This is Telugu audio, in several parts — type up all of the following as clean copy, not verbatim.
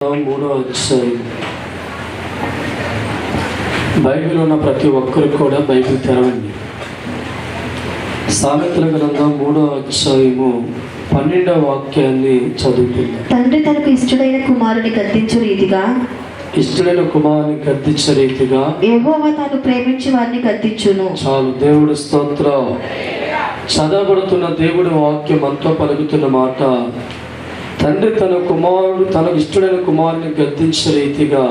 3వ అధ్యాయం. బైబిల్ ఉన్న ప్రతి ఒక్కరికి కూడా బైబిల్ తెరవండి. సామెతల గ్రంథం 3వ అధ్యాయము 12వ వాక్యాన్ని చదువుకుందాం. తండ్రి తనకు ఇష్టమైన కుమారుని గద్దించు రీతిగా యెహోవా తాను ప్రేమించి వారిని గద్దించును. చాలు. దేవుడి స్తోత్రం. చదవబడుతున్న దేవుడి వాక్యం అంతా పలుకుతున్న మాట, తండ్రి తనకు ఇష్టమైన కుమారుని గద్దించే రీతిగా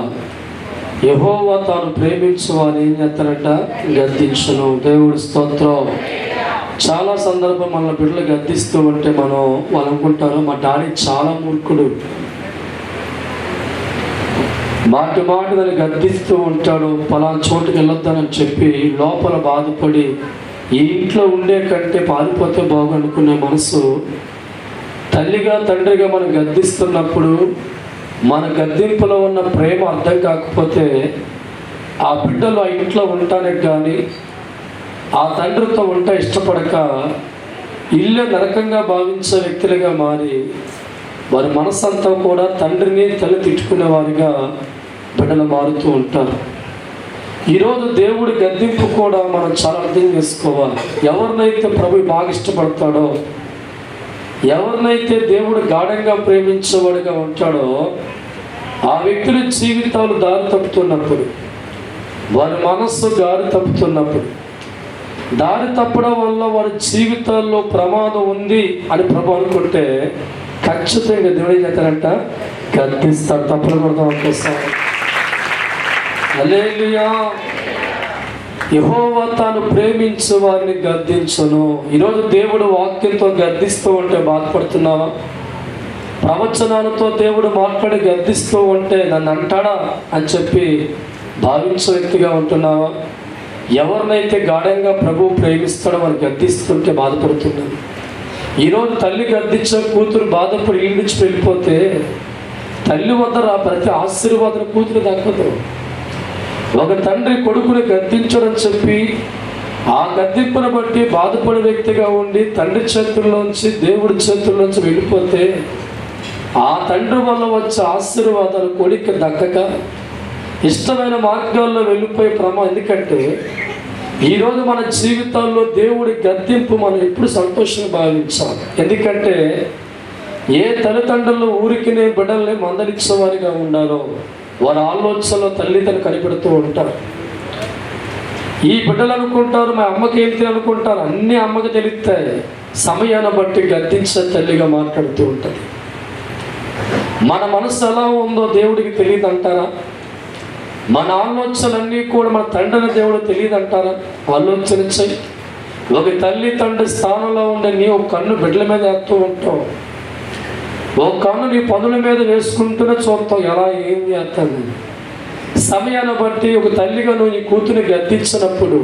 యెహోవా తాను ప్రేమించు వారిని ఏం చేస్తారంట? గద్దించును. దేవుడి స్తోత్రం. చాలా సందర్భం మన బిడ్డలు గద్దిస్తూ ఉంటే వాళ్ళు అనుకుంటారు, మా డాడీ చాలా మూర్ఖుడు, మాటి దాన్ని గద్దిస్తూ ఉంటాడు, పలానా చోటుకి వెళ్ళొద్దానని చెప్పి లోపల బాధపడి ఈ ఇంట్లో ఉండే కంటే పారిపోతే బాగునుకునే మనసు తల్లిగా తండ్రిగా మనం గద్దిస్తున్నప్పుడు మన గద్దింపులో ఉన్న ప్రేమ అర్థం కాకపోతే ఆ బిడ్డలు ఆ ఇంట్లో ఉండటానికి కానీ ఆ తండ్రితో ఉంట ఇష్టపడక ఇల్లు నరకంగా భావించే వ్యక్తులుగా మారి వారి మనసంతా కూడా తండ్రిని తల్లి తిట్టుకునే వారిగా బిడ్డలు మారుతూ ఉంటారు. ఈరోజు దేవుడి గద్దింపు కూడా మనం చాలా అర్థం చేసుకోవాలి. ఎవరినైతే ప్రభు బాగా ఇష్టపడతాడో, ఎవరినైతే దేవుడు గాఢంగా ప్రేమించేవాడుగా ఉంటాడో ఆ వ్యక్తుల జీవితాలు దారి తప్పుతున్నప్పుడు, వారి మనస్సు దారి తప్పుతున్నప్పుడు, దారి తప్పడం వల్ల వారి జీవితాల్లో ప్రమాదం ఉంది అని ప్రభు అనుకుంటే ఖచ్చితంగా దేవుడు ఏం చేస్తారంట? గద్దిస్తాడు. తప్పులు కొడతాం అనుకోస్తాం. హల్లెలూయా. యెహోవా తాను ప్రేమించు వారిని గద్దించును. ఈరోజు దేవుడు వాక్యంతో గద్దిస్తూ ఉంటే బాధపడుతున్నావా? ప్రవచనాలతో దేవుడు మాట్లాడి గద్దిస్తూ ఉంటే నన్ను అంటాడా అని చెప్పి భావించే వ్యక్తిగా ఉంటున్నావా? ఎవరినైతే గాఢంగా ప్రభు ప్రేమిస్తాడో వారు గద్దిస్తుంటే బాధపడుతున్నాను. ఈరోజు తల్లి గద్దించే కూతురు బాధపడి ఇల్లు నుంచి వెళ్ళిపోతే తల్లి వద్ద ప్రతి ఆశీర్వాదం కూతురు దక్కదు. ఒక తండ్రి కొడుకుని గద్దించడని చెప్పి ఆ గద్దింపును బట్టి బాధపడే వ్యక్తిగా ఉండి తండ్రి చేతుల్లోంచి దేవుడి చేతుల్లోంచి వెళ్ళిపోతే ఆ తండ్రి వల్ల వచ్చే ఆశీర్వాదాలు కొడుకు దక్కక ఇష్టమైన మార్గాల్లో వెళ్ళిపోయే ప్రమాదం. ఎందుకంటే ఈరోజు మన జీవితాల్లో దేవుడి గద్దింపు మనం ఎప్పుడు సంతోషంగా భావించాలి. ఎందుకంటే ఏ తల్లిదండ్రులు ఊరికినే బిడ్డల్ని మందలించేవారిగా ఉండాలో వారి ఆలోచనలో తల్లిదండ్రులు కనిపెడుతూ ఉంటారు. ఈ బిడ్డలు అనుకుంటారు మా అమ్మకి ఏంటి అనుకుంటారు, అన్ని అమ్మకి తెలుస్తాయి. సమయాన్ని బట్టి గద్దించే తల్లిగా మాట్లాడుతూ ఉంటుంది. మన మనసు ఎలా ఉందో దేవుడికి తెలియదు అంటారా? మన ఆలోచనలన్నీ కూడా మన తండ్రిని దేవుడు తెలియదు అంటారా? ఆలోచన ఒక తల్లి తండ్రి స్థానంలో ఉండే నీ ఒక కన్ను బిడ్డల మీద వేస్తూ ఉంటావు, ఒక కన్ను నీ పనుల మీద వేసుకుంటూనే చూస్తావు ఎలా ఏం చేస్తాను. సమయాన్ని బట్టి ఒక తల్లిగా నువ్వు నీ కూతురిని గద్దించినప్పుడు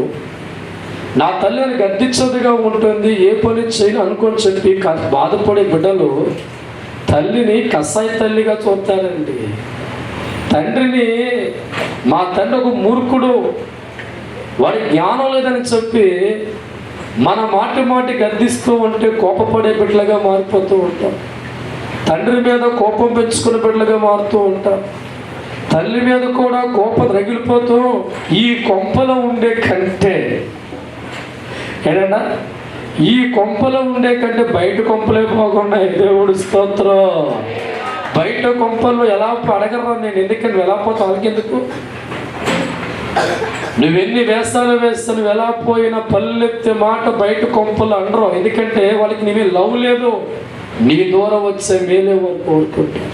నా తల్లిని గద్దించదుగా ఉంటుంది, ఏ పని చేయను అనుకొని చెప్పి బాధపడే బిడ్డలు తల్లిని కసాయి తల్లిగా చూస్తారండి. తండ్రిని మా తండ్రి ఒక మూర్ఖుడు, వాడి జ్ఞానం లేదని చెప్పి మన మాటి గద్దిస్తూ ఉంటే కోపపడే బిడ్డలుగా మారిపోతూ ఉంటాం. తండ్రి మీద కోపం పెంచుకునే బిడ్డలుగా మారుతూ ఉంటాం. తల్లి మీద కూడా కోపం రగిలిపోతూ ఈ కొంపలో ఉండే కంటే ఏదన్నా ఈ కొంపలో ఉండే కంటే బయట కొంపలే బాగున్నాయి. దేవుడు స్తోత్రం. బయట కొంపల్లో ఎలా అడగరా నేను, ఎందుకంటే ఎలా పోతావు వాళ్ళకెందుకు? నువ్వెన్ని వేస్తాను నువ్వు ఎలా పోయినా పల్లెత్తే మాట బయట కొంపలు అనరు. ఎందుకంటే వాళ్ళకి నీ లవ్ లేదు, నీ దూరం వచ్చే మేలే వారు కోరుకుంటారు.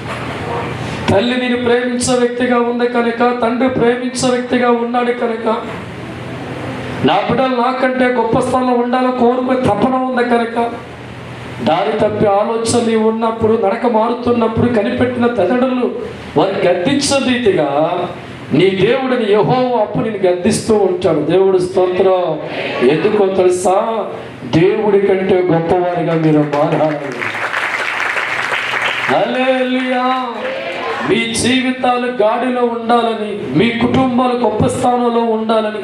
తల్లి నేను ప్రేమించే వ్యక్తిగా ఉంది కనుక, తండ్రి ప్రేమించే వ్యక్తిగా ఉన్నాడు కనుక, నా బిడ్డలు నాకంటే గొప్ప స్థానంలో ఉండాలని కోరుకునే తపన ఉంది కనుక, దారి తప్పి ఆలోచన ఉన్నప్పుడు నడక మారుతున్నప్పుడు కనిపెట్టిన తల్లిదండ్రులు వారిని గద్దించే రీతిగా నీ దేవుడిని యెహోవా అప్పుడు నేను గద్దిస్తూ ఉంటాడు. దేవుడు స్తోత్రం. ఎందుకో తెలుసా? దేవుడి కంటే గొప్పవారిగా మీరు మారాలి. హల్లెలూయా. మీ జీవితాలు గాడిలో ఉండాలని, మీ కుటుంబాలు గొప్ప స్థానంలో ఉండాలని,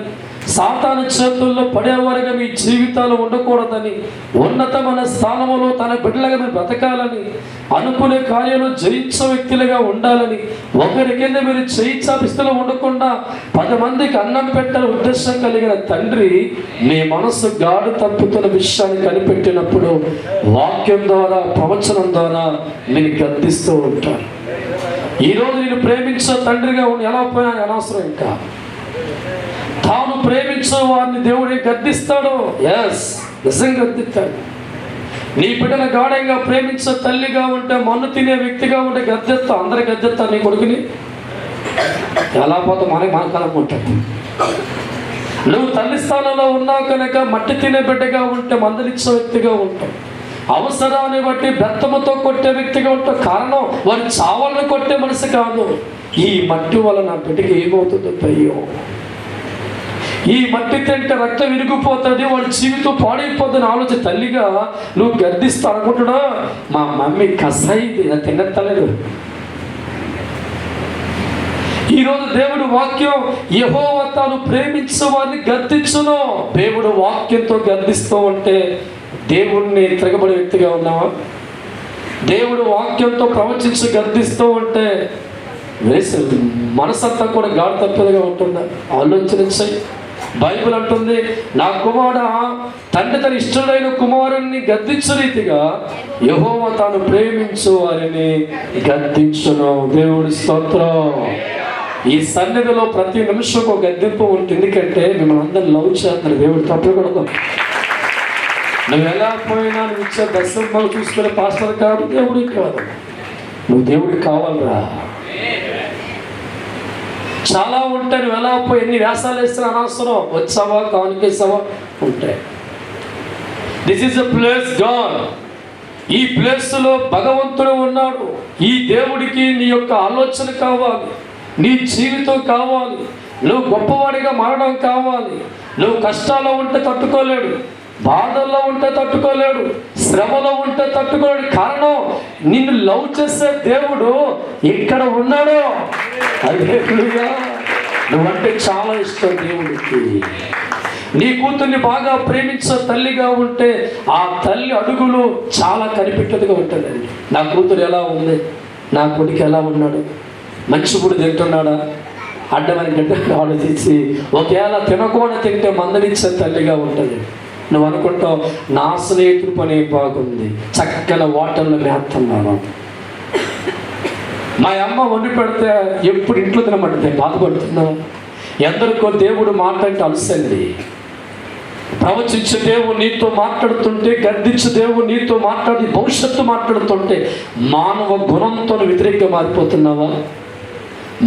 సాతాను చేతుల్లో పడేవారుగా మీ జీవితాలు ఉండకూడదని, ఉన్నతమైన స్థానంలో తన బిడ్డలుగా మీరు బ్రతకాలని, అనుకునే కార్యాలు జయించే వ్యక్తులుగా ఉండాలని, ఒకరి కింద మీరు జయించే స్థితిలో ఉండకుండా 10 మందికి అన్నం పెట్టాలని ఉద్దేశం కలిగిన తండ్రి మీ మనసు గాడు తప్పుతున్న విషయాన్ని కనిపెట్టినప్పుడు వాక్యం ద్వారా, ప్రవచనం ద్వారా మీరు గద్దిస్తూ ఉంటారు. ఈరోజు నేను ప్రేమించే తండ్రిగా ఉండి ఎలా పోయినా అనవసరం. ఇంకా తాను ప్రేమించే వారిని దేవుడే గద్దిస్తాడు. ఎస్, నిజంగా గద్దిస్తాడు. నీ బిడ్డను గాఢంగా ప్రేమించే తల్లిగా ఉంటే, మన్ను తినే వ్యక్తిగా ఉంటే గద్దెత్తా. అందరి గద్దెత్తా నీ కొడుకుని. ఎలా పోతే మన కనుక్కుంటాడు. నువ్వు తల్లి స్థానంలో ఉన్నావు కనుక మట్టి తినే బిడ్డగా ఉంటే మందలిచ్చే వ్యక్తిగా ఉంటావు. అవసరాన్ని బట్టి బెత్తముతో కొట్టే వ్యక్తిగా ఉంటావు. కారణం వారి చావాలను కొట్టే మనసు కాదు. ఈ మట్టి వల్ల నా బిడ్డకి ఏమవుతుందో అయ్యో, ఈ మట్టి తింటే రక్తం విరిగిపోతుంది, వాడి జీవితం పాడైపోతుంది ఆలోచన. తల్లిగా నువ్వు గర్దిస్తా అనుకుంటున్నా, మా మమ్మీ కసాయిది తినెత్తలేదు. ఈరోజు దేవుడు వాక్యం, యెహోవా తాను ప్రేమించే వారిని గద్దించును. దేవుడు వాక్యంతో గద్దిస్తూ ఉంటే దేవుణ్ణి తిరగబడే వ్యక్తిగా ఉన్నావా? దేవుడు వాక్యంతో ప్రవచించి గద్దిస్తూ ఉంటే మనసంతా కూడా గాడి తప్పేదిగా ఉంటుందా? ఆలోచించే. బైబిల్ అంటుంది, నా కుమారుడు తండ్రి తన ఇష్టమైన కుమారుణ్ణి గద్దించే రీతిగా యెహోవా తాను ప్రేమించు వారిని గద్దించును. దేవుడి స్తోత్రం. ఈ సన్నిధిలో ప్రతి నిమిషం ఒక గద్దింపు ఉంటుంది. ఎందుకంటే మిమ్మల్ని అందరిని లవ్ చేస్తారు. దేవుడు తప్పకూడదు. నువ్వు ఎలా పోయినా నువ్వు ఇచ్చే దర్శనం చూసుకునే పాస్టర్ కాదు, దేవుడికి కాదు. నువ్వు దేవుడికి కావాలరా. చాలా ఉంటాయి. నువ్వు ఎలా పోయి ఎన్ని వ్యాసాలు వేస్తున్నా అనవసరం. వచ్చావా, కానుకేసావా ఉంటాయి. This is a place God. ఈ ప్లేస్లో భగవంతుడు ఉన్నాడు. ఈ దేవుడికి నీ యొక్క ఆలోచన కావాలి, నీ జీవితం కావాలి, నువ్వు గొప్పవాడిగా మారడం కావాలి. నువ్వు కష్టాల్లో ఉంటే తట్టుకోలేడు, బాధల్లో ఉంటే తట్టుకోలేడు, శ్రమలో ఉంటే తట్టుకోలేడు. కారణం నిన్ను లవ్ చేసే దేవుడు ఇక్కడ ఉన్నాడు. హల్లెలూయా. నువ్వంటే చాలా ఇష్టం దేవుడికి. నీ కూతుర్ని బాగా ప్రేమించే తల్లిగా ఉంటే ఆ తల్లి అడుగులు చాలా కనిపెట్టేదిగా ఉంటుందండి. నా కూతురు ఎలా ఉంది, నా కొడుకు ఎలా ఉన్నాడు, మంచి కూడా తింటున్నాడా, అడ్డమని గడ్డ ఆలోచించి ఒకవేళ తినకుండా తింటే మందలించే తల్లిగా ఉంటుంది. నువ్వు అనుకుంటావు, నా స్నేహితుడు పని బాగుంది, చక్కని వాటర్లో మేస్తున్నాను, మా అమ్మ వండి పెడితే ఎప్పుడు ఇంట్లో తినమంటుంది, బాధపడుతున్నావు. ఎందరికో దేవుడు మాట్లాడితే అలసండి. ప్రవచించే దేవుడు నీతో మాట్లాడుతుంటే, గద్దించే దేవుడు నీతో మాట్లాడి భవిష్యత్తు మాట్లాడుతుంటే మానవ గుణంతో వ్యతిరేకంగా మారిపోతున్నావా?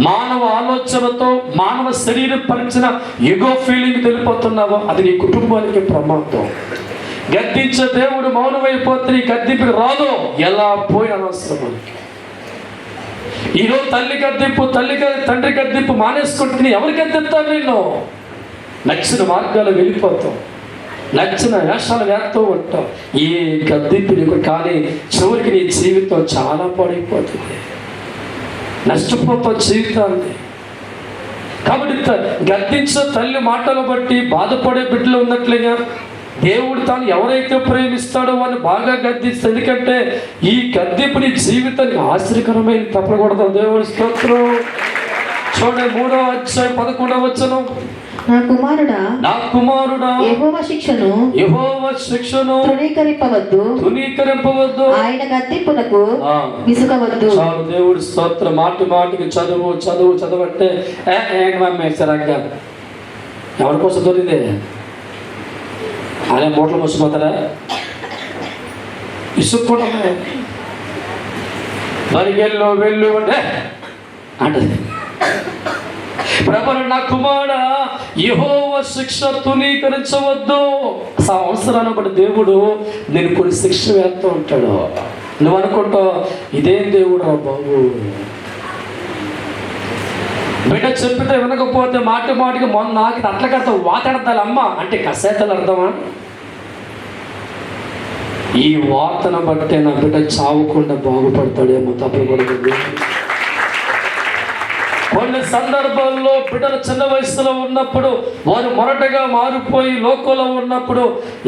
మానవ ఆలోచనతో, మానవ శరీరం పరిచిన ఎగో ఫీలింగ్ తెలిపోతున్నావా? అది నీ కుటుంబానికి ప్రమాదం. గద్దించే దేవుడు మౌనమైపోతే నీ గద్దింపుకి రాదు. ఎలా పోయి అనవసరం. ఈరోజు తల్లి గద్దింపు, తండ్రి గద్దింపు మానేసుకుంటే ఎవరు గద్దిస్తారు? నేను నచ్చిన మార్గాలు వెళ్ళిపోతాం, నచ్చిన వేషాలు వేస్తూ ఉంటాం. ఈ గద్దింపు నీకు కానీ చివరికి నీ జీవితం చాలా పాడైపోతుంది, నష్టపోతావు జీవితాన్ని. కాబట్టి గద్దించే తల్లి మాటలు బట్టి బాధపడే బిడ్డలు ఉన్నట్లుగా దేవుడు తాను ఎవరైతే ప్రేమిస్తాడో వాడిని బాగా గద్దిస్తాడు. ఎందుకంటే ఈ గద్దింపు నీ జీవితానికి ఆశ్చర్యకరమైన తప్పకూడదు. దేవుడి స్తోత్రం. చూడండి 3వ అధ్యాయం 11వ వచనం. నా కుమారుడా యెహోవా శిక్షను తృణీకరింపవద్దు, ఆయన గద్దింపునకు విసుగవద్దు. చాలు. దేవుడి స్తోత్రం. మాటికి చదువు అంటే సరగ్గా ఎవరి కోసం దొరికిందే అనే మూటలు మోసిపోతారా? ఇసుక్కోవడమే. మరిగెళ్ళు వెళ్ళు అంటే అంటది. ప్రభువు, నా కుమారుడా యెహోవా శిక్ష తృణీకరించవద్దు. అవసరాన్ని బట్టి దేవుడు నేను కొన్ని శిక్ష వేస్తూ ఉంటాడు. నువ్వు అనుకుంటావు, ఇదేం దేవుడు రా బాబు, బిడ్డ చెప్పితే వినకపోతే మాటికి మొన్న నాకు అట్ల కడతా వాతాడతాలి అమ్మ అంటే కసేతలు అర్థమా? ఈ వార్తను బట్టే నా బిడ్డ చావకుండా బాగుపడతాడేమో. తప్పకూడదు. కొన్ని సందర్భాల్లో బిడ్డలు చిన్న వయసులో ఉన్నప్పుడు వారు మొరటగా మారిపోయి లోకంలో ఉన్నప్పుడు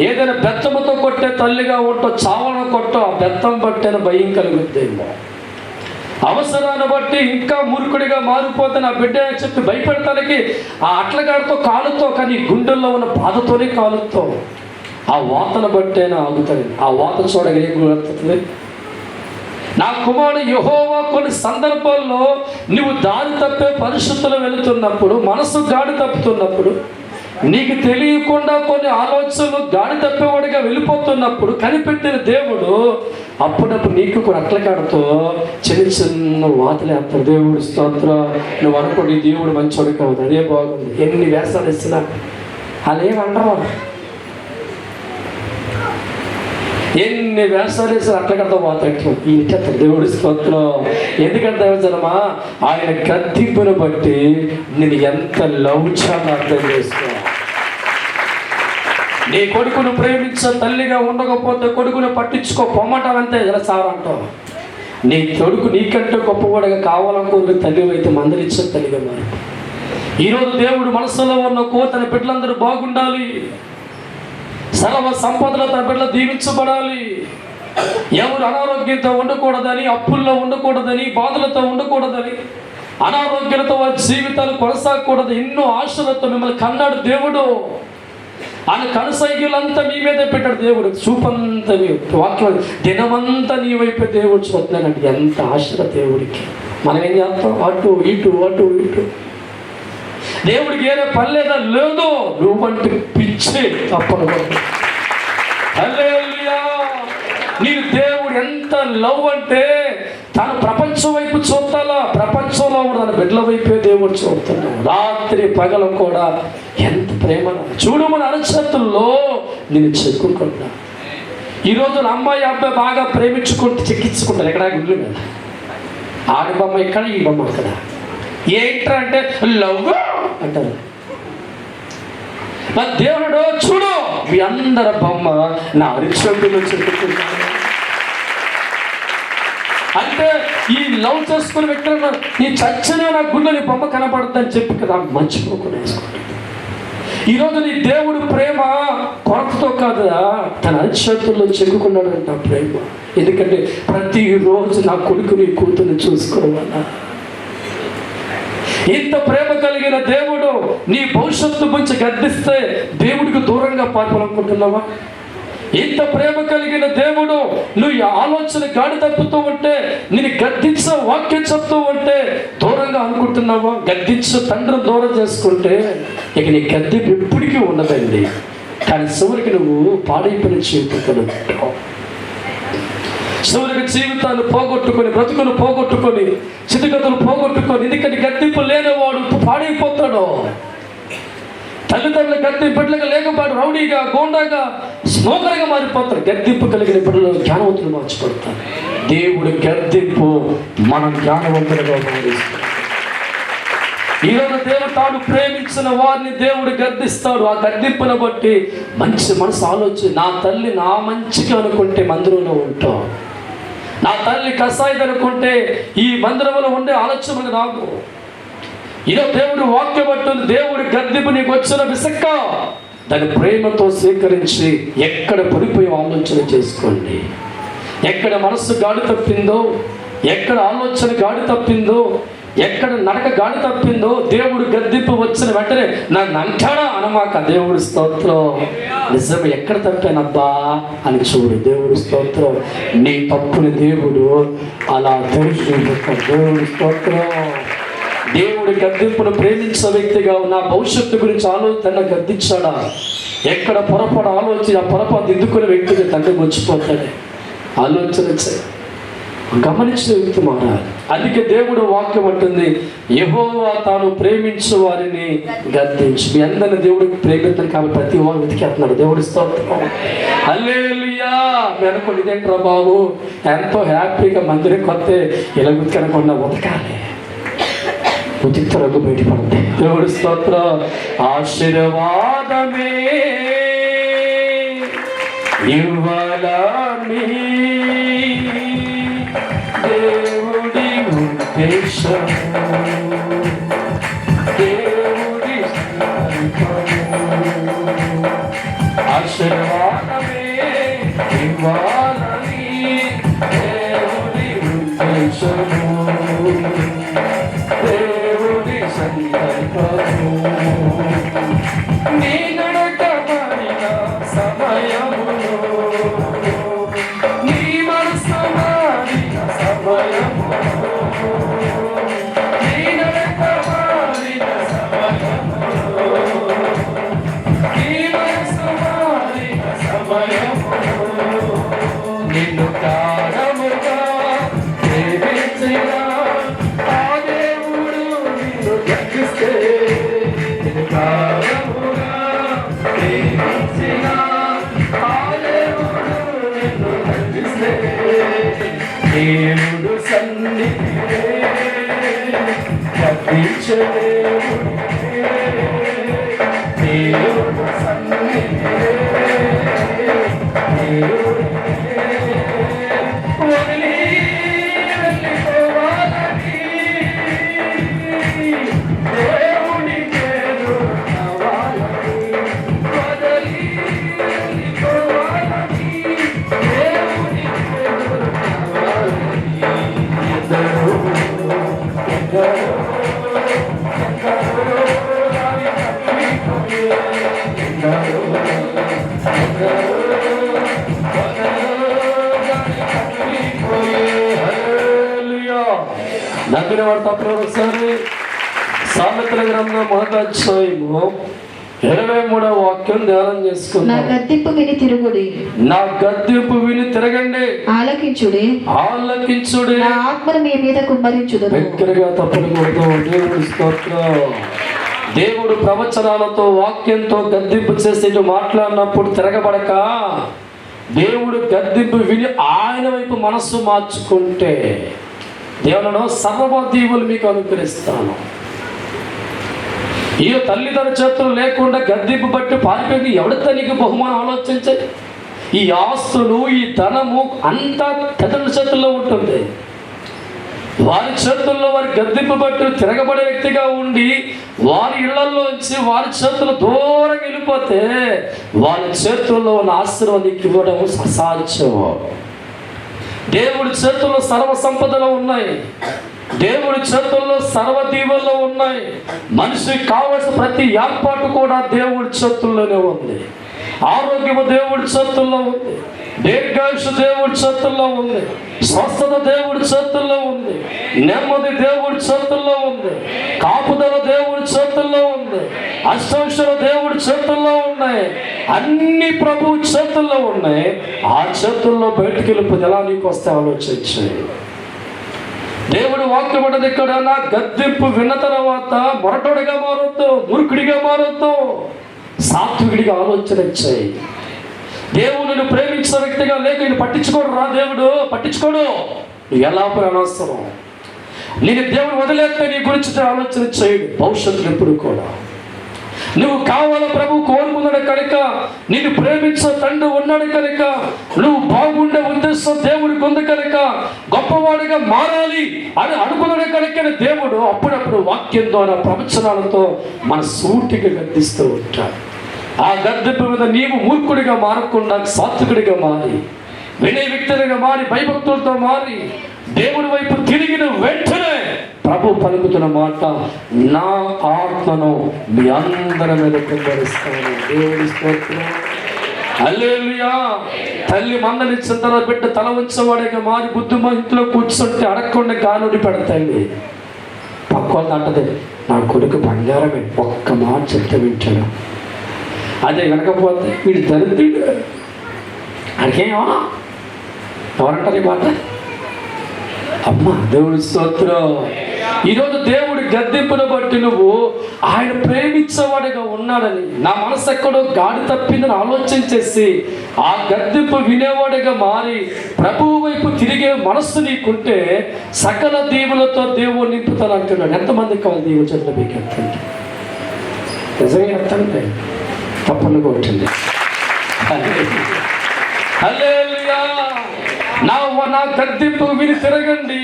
ఏదైనా బెత్తముతో కొట్టే తల్లిగా ఉంటో చావన కొట్టో ఆ బెత్తం పట్టిన భయం కలుగుద్దేమో. అవసరాన్ని బట్టి ఇంకా మూర్ఖుడిగా మారిపోతే నా బిడ్డ అని చెప్పి భయపెడతానికి ఆ అట్లగాడితో కాలుతో, కానీ గుండెల్లో ఉన్న బాధతోనే కాలుతో ఆ వాతను బట్టేనా ఆగుతుంది. ఆ వాత చూడగలుగుతుంది. నా కుమారుడు యెహోవా కొన్ని సందర్భాల్లో నువ్వు దారి తప్పే పరిస్థితులు వెళుతున్నప్పుడు, మనసు గాడి తప్పుతున్నప్పుడు, నీకు తెలియకుండా కొన్ని ఆలోచనలు గాడి తప్పేవాడిగా వెళ్ళిపోతున్నప్పుడు కనిపెట్టిన దేవుడు అప్పుడప్పుడు నీకు కూడా అట్లకాడుతో చిన్న చిన్న వాతలే అంటారు. దేవుడు స్తోత్రం. నువ్వు అనుకోండి దేవుడు మంచోడు కాదు, అదే బాగుంది, ఎన్ని వేషాలు ఇచ్చినా అదేమంటారు, ఎన్ని వేషాలు వేసి అట్లకడతా వాతట్లు ఇంటెత్తారు. దేవుడి స్తోత్రం. ఎందుకంటే జనమా ఆయన గద్దింపును బట్టి నేను ఎంత లవ్ చాలా అర్థం చేసుకో. నీ కొడుకును ప్రేమించ తల్లిగా ఉండకపోతే కొడుకును పట్టించుకో పొమ్మటానంతే సార్ అంటావు. నీ కొడుకు నీకంటే గొప్పవాడిగా కావాలనుకున్న తల్లి అయితే మందలిచ్చే తల్లిగా మారి. ఈరోజు దేవుడు మనసులో ఉన్న తన బిడ్డలందరూ బాగుండాలి, సర్వ సంపదలు తన బిడ్డలు దీవించబడాలి, ఎవరు అనారోగ్యంతో ఉండకూడదని, అప్పుల్లో ఉండకూడదని, బాధలతో ఉండకూడదని, అనారోగ్యాలతో వారి జీవితాలు కొనసాగకూడదు. ఎన్నో ఆశలతో మిమ్మల్ని కన్నాడు దేవుడు. ఆయన కనుసైగులంతా మీ మీదే పెట్టాడు దేవుడు. చూపంతా వాక్యం దినమంతా నీ వైపు దేవుడు చూస్తున్నానంటే ఎంత ఆశల దేవుడికి. మనం ఏం చేస్తాం? అటు ఇటు అటు ఇటు. దేవుడికి ఏదో పని లేదా? లేదు. నువ్వంటే పిచ్చే తప్పను. హల్లెలూయా. నీకు దేవుడు ఎంత లవ్ అంటే తను ప్రపంచం వైపు చూస్తాలా, ప్రపంచంలో ఉన్న తన బిడ్డల వైపే దేవుడు చూస్తున్నాడు. రాత్రి పగలు కూడా ఎంత ప్రేమ. చూడు మన అరచేతుల్లో నేను చెక్కుకుంటా. ఈరోజు అమ్మాయి అబ్బాయి బాగా ప్రేమించుకుంటూ చెక్కించుకుంటారు. ఎక్కడ గుళ్ళు మీద ఆడి బొమ్మ ఇక్కడ, ఈ బొమ్మ అక్కడ. ఏంట్రా అంటే లవ్ అంటారు. నా దేవుడు చూడు మీ అందరి బొమ్మ నా అరిచేతుల్లో చెక్కుకుంటాను అంటే ఈ లవ్ చేసుకుని వ్యక్తులు నీ చచ్చిన నా గుళ్ళో నీ బొమ్మ కనపడుతుందని చెప్పి కదా మర్చిపోకుండా వేసుకుంటాడు. ఈరోజు నీ దేవుడు ప్రేమ కొరతతో కాదు, తన అరిచేతుల్లో చెక్కుకున్నాడు అంట ప్రేమ. ఎందుకంటే ప్రతిరోజు నా కొడుకు నీ కూతుర్ని చూసుకోవాలా. ఇంత ప్రేమ కలిగిన దేవుడు నీ భవిష్యత్తు గురించి గద్దిస్తే దేవుడికి దూరంగా పారిపోవాలనుకుంటున్నావా? ఇంత ప్రేమ కలిగిన దేవుడు నువ్వు ఆలోచన గాడి తప్పుతూ ఉంటే, నేను గద్దించ వాక్యం చెప్తూ ఉంటే దూరంగా అనుకుంటున్నావా? గద్దించు తండ్రిని దూరం చేసుకుంటే ఇక నీ గద్దింపు ఎప్పటికీ ఉన్నదండి. కానీ చివరికి నువ్వు పాడైపోయిన జీవితం, చివరికి జీవితాన్ని పోగొట్టుకొని, బ్రతుకును పోగొట్టుకొని, చిటికతలు పోగొట్టుకొని, ఎందుకంటే గద్దింపు లేనివాడు పాడైపోతాడు. తల్లిదండ్రుల గద్దింపు బిడ్డలుగా లేకపోతే రౌడీగా, గోండాగా, స్మోకర్గా మారిపోతారు. గద్దింపు కలిగిన బిడ్డలు జ్ఞానవంతులు మార్చిపడతారు. దేవుడి గద్దింపు మనం జ్ఞానవంతులుగా మారుస్తాం. ఈరోజు దేవుడు తాను ప్రేమించిన వారిని దేవుడు గద్దిస్తాడు. ఆ గద్దింపును బట్టి మంచి మనసు ఆలోచన. నా తల్లి నా మంచిగా అనుకుంటే మందిరంలో ఉంటాం, నా తల్లి కసాయిది అనుకుంటే ఈ మందిరంలో ఉండే ఆలోచన రాదు. ఈరోజు దేవుడు వాక్యం పట్టుంది. దేవుడి గద్దింపు నీకు వచ్చిన విసక్క దాన్ని ప్రేమతో స్వీకరించి ఎక్కడ పడిపోయి ఆలోచన చేసుకోండి. ఎక్కడ మనస్సు గాడి తప్పిందో, ఎక్కడ ఆలోచన గాడి తప్పిందో, ఎక్కడ నడక గాడి తప్పిందో దేవుడు గద్దింపు వచ్చిన వెంటనే నన్ను అంటాడా అనమాక. దేవుడి స్తోత్రం. నిజం ఎక్కడ తప్పానబ్బా అని చూడు. దేవుడి స్తోత్రం. నీ తప్పుని దేవుడు అలా తెలుసు. దేవుడి స్తోత్రం. దేవుడి గద్దింపును ప్రేమించిన వ్యక్తిగా నా భవిష్యత్తు గురించి ఆలోచన గద్దించాడా? ఎక్కడ పొరపాటు ఆలోచన ఆ పొరపాటు దిద్దుకునే వ్యక్తిగా తండ్రి మర్చిపోతాడు. ఆలోచన గమనించిన వ్యక్తి మారాలి. అందుకే దేవుడు వాక్యం అంటుంది, యెహోవా తాను ప్రేమించు వారిని గద్దించు. మీ అందరిని దేవుడికి ప్రేమిస్తాను కాబట్టి ప్రతి వారు వెతికేస్తున్నాడు. దేవుడి స్తోత్రం. హల్లెలూయా. మీ అనుకోండి ఇదేంట్రా బాబు, ఎంతో హ్యాపీగా మందిరం కొత్త ఇలా గుర్తుకనకుండా ఉతకాలి, ఉచితలకు బయటపడతాయి. దేవుడి స్తోత్రం. ఆశీర్వాదమే ఇవ్వాలని దేవుడి ఉద్దేశం. నీ నడక మారిన సమయములో, నీ మనసు మారిన సమయములో, నీ నడక మారిన సమయములో, నీ మనసు మారిన సమయములో, నిన్ను ప్రాణముగా ప్రేమించిన ఆ దేవుడు నిన్ను దక్కిస్తే, నిన్ను ప్రాణముగా ప్రేమించిన ఆ దేవుడు నిన్ను దక్కిస్తే, దేవుడు సన్నిధిలో దక్కించే దేవుడు సన్నిధిలో దేవుడు వదిలి వెళ్ళిపోవాలని దేవుని పేరు కావాలని, వదిలి వెళ్ళిపోవాలని దేవుని పేరు కావాలని, ఎందరో నమ్మిన వాడు తప్పుడు ఒకసారి సామెతల గ్రంథం 1వ అధ్యాయము 23వ వాక్యం ధ్యానం నా చేసుకున్నాం. గద్దింపు విని తిరుగుడి, నా గద్దెంపు విని తిరగండి, ఆలకించుడి, ఆలకించుడి. నా ఆత్మను మీ మీద కుమ్మరించుదును. దగ్గరగా తప్పకూడదు. దేవుడి స్తోత్రం. దేవుడు ప్రవచనాలతో వాక్యంతో గద్దింపు చేసి మాట్లాడినప్పుడు తిరగబడక, దేవుడు గద్దింపు విని ఆయన వైపు మనస్సు మార్చుకుంటే దేవులను సర్వదీవులు మీకు అనుగ్రహిస్తాను. ఈ తల్లిదండ్రుల చేతులు లేకుండా గద్దింపు బట్టి పారిపోయి ఎవడితే నీకు బహుమానం ఆలోచించే. ఈ ఆస్తులు ఈ ధనము అంతా తల్లిదండ్రుల చేతుల్లో ఉంటుంది. వారి చేతుల్లో వారి గద్దింపు బట్టి తిరగబడే వ్యక్తిగా ఉండి వారి ఇళ్లలోంచి వారి చేతులు దూరంగా వెళ్ళిపోతే వారి చేతుల్లో ఉన్న ఆశీర్వాదానికి ఇవ్వడం అసాధ్యం. దేవుడి చేతుల్లో సర్వ సంపదలు ఉన్నాయి, దేవుడి చేతుల్లో సర్వ దీవెనలు ఉన్నాయి. మనిషికి కావలసిన ప్రతి ఏర్పాటు కూడా దేవుడి చేతుల్లోనే ఉంది. ఆరోగ్యము దేవుడి చేతుల్లో ఉంది, దీర్ఘాయుషు దేవుడి చేతుల్లో ఉంది, స్వస్థత దేవుడి చేతుల్లో ఉంది, నెమ్మది దేవుడి చేతుల్లో ఉంది, కాపుదల దేవుడి చేతుల్లో ఉంది, అష్టౌషధ దేవుడి చేతుల్లో ఉన్నాయి. అన్ని ప్రభు చేతుల్లో ఉన్నాయి. ఆ చేతుల్లో బయటికి వెళ్ళిపోతే ఎలా నీకు వస్తే ఆలోచించాయి. దేవుడు వాక్యం అంటది ఇక్కడ, నా గద్దింపు విన్న తర్వాత మొరటోడిగా మారొద్దు, మూర్ఖుడిగా మారొద్దు, సాత్వికుడిగా ఆలోచన ఇచ్చాయి. దేవుడిని ప్రేమించిన వ్యక్తిగా లేక నేను పట్టించుకోడు రా, దేవుడు పట్టించుకోడు, ఎలా అనవసరం. నేను దేవుడు వదిలేస్తే నీ గురించి ఆలోచన చేయడు. భవిష్యత్తులో ఎప్పుడు కూడా నువ్వు కావాల ప్రభు కోరుకున్నాడు కనుక, నిన్ను ప్రేమించే తండ్రి ఉన్నాడు కనుక, నువ్వు బాగుండే ఉద్దేశం దేవుడికి ఉంది కనుక, గొప్పవాడిగా మారాలి అని అనుకున్నాడు కనుక దేవుడు అప్పుడప్పుడు వాక్యం ద్వారా ప్రవచనాలతో మన సూటిగా గద్దిస్తూ ఉంటాడు. ఆ గద్దింపు మీద నీవు మూర్ఖుడిగా మారకుండా సాత్వికుడిగా మారి, వినయ వ్యక్తులుగా మారి, భయభక్తులతో మారి, దేవుడి వైపు తిరిగిన వెంటనే ప్రభు పలుకుతున్న మాట, నా ఆత్మను మీ అందరి మీద కుమ్మరిస్తాను. దేవుడి స్తోత్రం. హల్లెలూయా. తల్లి మందలిచ్చిన తర్వాత బిడ్డ తల ఉంచేవాడిగా మారి బుద్ధిమా ఇంట్లో కూర్చుంటే అడగకుండా గానుడి పెడతాయి. పక్క అంటది, నా కొడుకు బంగారమే, ఒక్క మాట చెప్తే వింటాడు. అదే వినకపోతే వీడు దరిద్రుడు, అడిగేమో ఎవరంటారు ఈ మాట? అమ్మ దేవుడి స్తోత్రం. ఈరోజు దేవుడి గద్దింపును బట్టి నువ్వు ఆయన ప్రేమించేవాడిగా ఉన్నాడని, నా మనసు ఎక్కడో గాడి తప్పిందని ఆలోచన చేసి ఆ గద్దింపు వినేవాడిగా మారి ప్రభువు వైపు తిరిగే మనస్సు నీకుంటే సకల దీవులతో దేవుడు నింపుతాను అంటున్నాడు. ఎంతమంది కావాలి దేవుడు చెట్ల మీకు ఎత్తండి, నిజంగా ఎత్తండి, తప్పని కొట్టండి. హల్లెలూయా. నా గద్దింపు విని తిరగండి,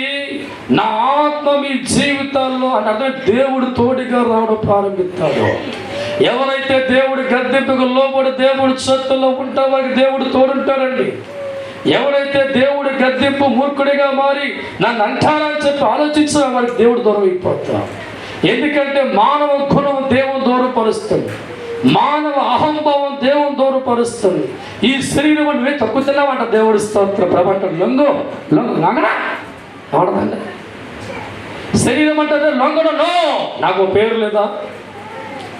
నా ఆత్మ మీ జీవితాల్లో అంటే దేవుడు తోడుగా రావడం ప్రారంభిస్తాడు. ఎవరైతే దేవుడి గద్దింపుకు లోబడి దేవుడి చేతుల్లో ఉంటారో వారికి దేవుడు తోడుంటాడండి. ఎవరైతే దేవుడి గద్దింపు మూర్ఖుడిగా మారి నన్ను అంటారని చెప్పి ఆలోచించిన వారికి దేవుడు దూరం అయిపోతాడు. ఎందుకంటే మానవ గుణం దేవుని దూరపరుస్తుంది, మానవ అహంభావం దేవుని దూరపరుస్తుంది. ఈ శరీరం నువ్వే తక్కువ తిన్నావంట, దేవుడి స్తోత్ర ప్రభంట లొంగు లొంగడా ఎవడదండి శరీరం అంటే లొంగడు. నో, నాకు పేరు లేదా,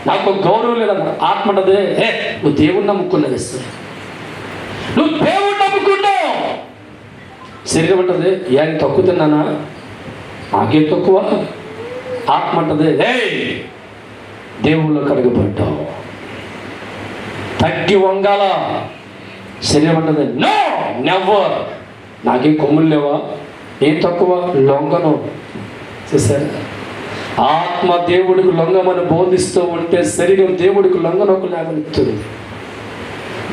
నాకు గౌరవం లేదన్న. ఆత్మ అంటదే నువ్వు దేవుణ్ణి నమ్ముకున్నది, నువ్వు దేవుణ్ణి నమ్ముకున్నావు. శరీరం అంటదే ఏం తక్కువ తిన్నానా, నాకేం తక్కువ. ఆత్మ అంటదే దేవుళ్ళు కడగబడ్డావు, తగ్గి వంగాల. శరీరం అంటదే నో నెవర్, నాకేం కొమ్ములు లేవా, ఏం తక్కువ, లొంగను. చూసారా, ఆత్మ దేవుడికి లొంగమని బోధిస్తూ ఉంటే శరీరం దేవుడికి లొంగనొక లేవనెత్తుంది.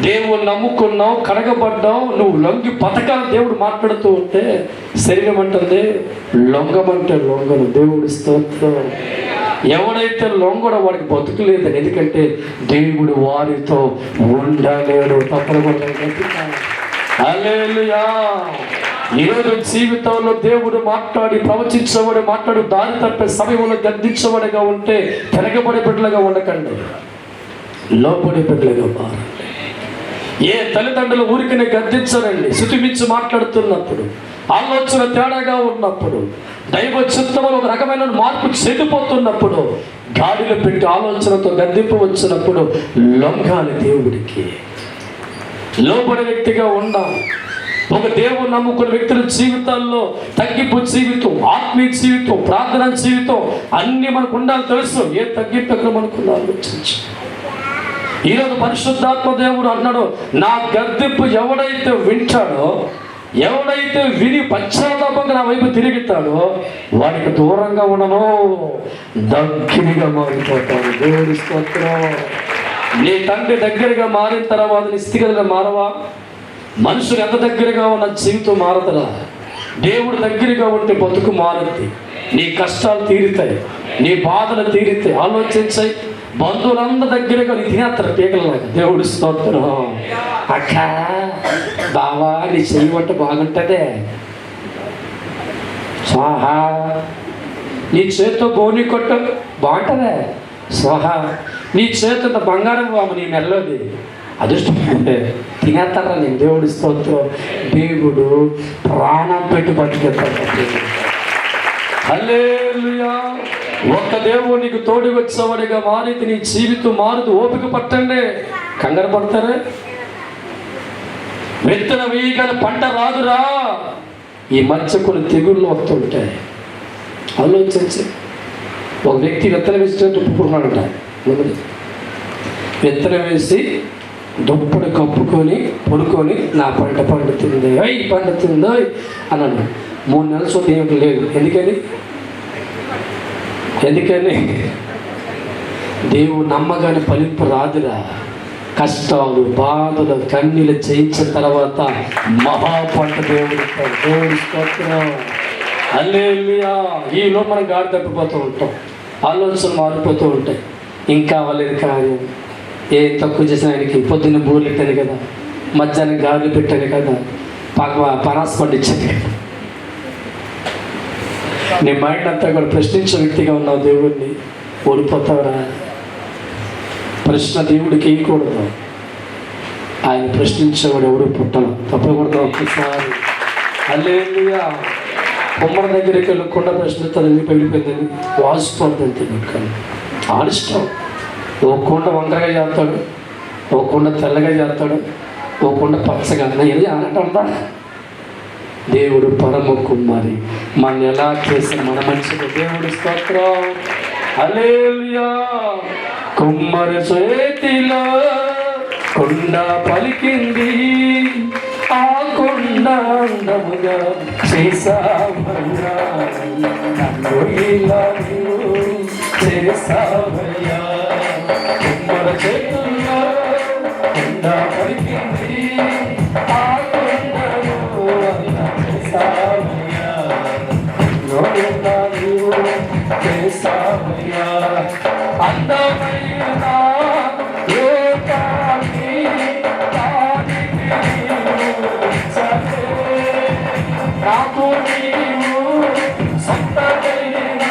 దేవుని నమ్ముకున్నావు, కడగబడ్డావు, నువ్వు లొంగి పథకాలు దేవుడు మాట్లాడుతూ ఉంటే శరీరం అంటుంది లొంగమంటే లొంగను. దేవుడి స్తోత్రం. ఎవడైతే లొంగడో వాడికి బతుకులేదని, ఎందుకంటే దేవుడు వారితో ఉండలేడు. తప్పకుండా హల్లెలూయా. ఈరోజు జీవితంలో దేవుడు మాట్లాడి ప్రవచించేవాడు మాట్లాడు దారి తప్పే సమయంలో గద్దించేవాడుగా ఉంటే తిరగబడి బిడ్డలుగా ఉండకండి, లోపడి బిడ్డలుగా మారండి. ఏ తల్లిదండ్రులు ఊరికనే గద్దించరండి. శుతిమించి మాట్లాడుతున్నప్పుడు, ఆలోచన తేడాగా ఉన్నప్పుడు, దైవ చిత్తములు ఒక రకమైన మార్పు చెందిపోతున్నప్పుడు, గాడిలో పెట్టి ఆలోచనతో గద్దింపు వచ్చినప్పుడు లొంగాలి దేవుడికి. లోబడి వ్యక్తిగా ఉండాలి. ఒక దేవుడు నమ్ముకున్న వ్యక్తుల జీవితాల్లో తగ్గింపు జీవితం, ఆత్మీయ జీవితం, ప్రార్థన జీవితం అన్ని మనకు ఉండాలి. తెలుసు ఏ తగ్గింపు ఎక్కడ మనకు ఆలోచించు. ఈరోజు పరిశుద్ధాత్మ దేవుడు అన్నాడు, నా గద్దింపు ఎవడైతే వింటాడో, ఎవడైతే విని పశ్చాత్తాపంగా నా వైపు తిరుగుతాడో వాడికి దూరంగా ఉండను, దగ్గరగా మారిపోతాడు. దేవుడి స్తోత్రం. నీ తండ్రి దగ్గరగా మారిన తర్వాత నీ స్థితిగతిగా మారవా? మనుషులు ఎంత దగ్గరగా ఉన్న జీవితం మారదలా. దేవుడు దగ్గరగా ఉంటే బతుకు మారుద్ది, నీ కష్టాలు తీరుతాయి, నీ బాధలు తీరుతాయి. ఆలోచించాయి, బంధువులందరి దగ్గరగా నీ తినేస్తారు పీకలలాగా. దేవుడి స్తోత్రం. అక్క బావా నీ చెయ్యి వంట బాగుంటుందే, స్వాహా నీ చేతితో గోని కొట్ట బాగుంటుందే, స్వాహా నీ చేతితో బంగారం బాబు నీ మెల్లది, అదృష్టం తినేస్తారా నేను. దేవుడి స్తోత్రం. దేవుడు ప్రాణం పెట్టి బతికేస్తాడు. హల్లెలూయా. ఒక్క దేవుడు నీకు తోడు వచ్చేవాడిగా మారితే నీ జీవితం మారుదు. ఓపిక పట్టండి, కంగారు పడతారే. విత్తన వేయగానే పంట రాదురా. ఈ మధ్య కొన్ని తెగుళ్ళు వస్తుంటాయి. ఆలోచించి ఒక వ్యక్తి విత్తనం వేస్తే దుప్పుకున్నాడంట. విత్తనం వేసి దుప్పటి కప్పుకొని పడుకొని నా పంట పండుతుంది, పండుతుందో అన్నాడు. 3 నెలల సొంత ఏమిటి లేదు. ఎందుకని దేవుడు నమ్మగానే ఫలింపు రాదురా. కష్టాలు, బాధలు, కన్నీళ్ళు చేయించిన తర్వాత మహాపంట దేవుడి స్తోత్రం. హల్లెలూయా. ఈలో మనం గాడి తప్పిపోతూ ఉంటాం, ఆలోచనలు మారిపోతూ ఉంటాయి. ఇంకా వాళ్ళది కార్యం ఏ తక్కువ చేసిన ఆయనకి పొద్దున్న బూర్లు పెట్టాను కదా, మధ్యాహ్నం గారెలు పెట్టాను కదా, పనాస పండించాను కదా. నీ మైండ్ అంతా కూడా ప్రశ్నించే వ్యక్తిగా ఉన్నావు. దేవుడిని ఓడిపోతావురా. ప్రశ్న దేవుడికి వేయకూడదు. ఆయన ప్రశ్నించేవాడు ఎవరు పుట్టాలి. తప్పకూడదు. ఒక్కసారి హల్లెలూయా. కొమ్మల దగ్గరికి వెళ్ళి కొండ ప్రశ్నిస్తుంది, ఎందుకు వెళ్ళిపోయిందని వాసిపోద్ది. కానీ ఆడిష్టం. ఓ కొండ వంకరగా చేస్తాడు, ఓ కొండ తెల్లగా చేస్తాడు, ఓ కొండ పచ్చగా. ఏది అనటందా? దేవుడు పరమ కుమారి మన ఎలా చేసి మన మంచిగా. దేవుడి స్తోత్రం. హల్లెలూయా. కుమ్మరి చేతిలో కొండ పలికింది, ఆ కొండ అందముగా చేసావయ్యా, నన్ను ఇలా చేసావయ్యా. కుమ్మరి చేతుల్లో కొండ పలికింది, ఆ అందమైన నాకు నీవు సొంతమైన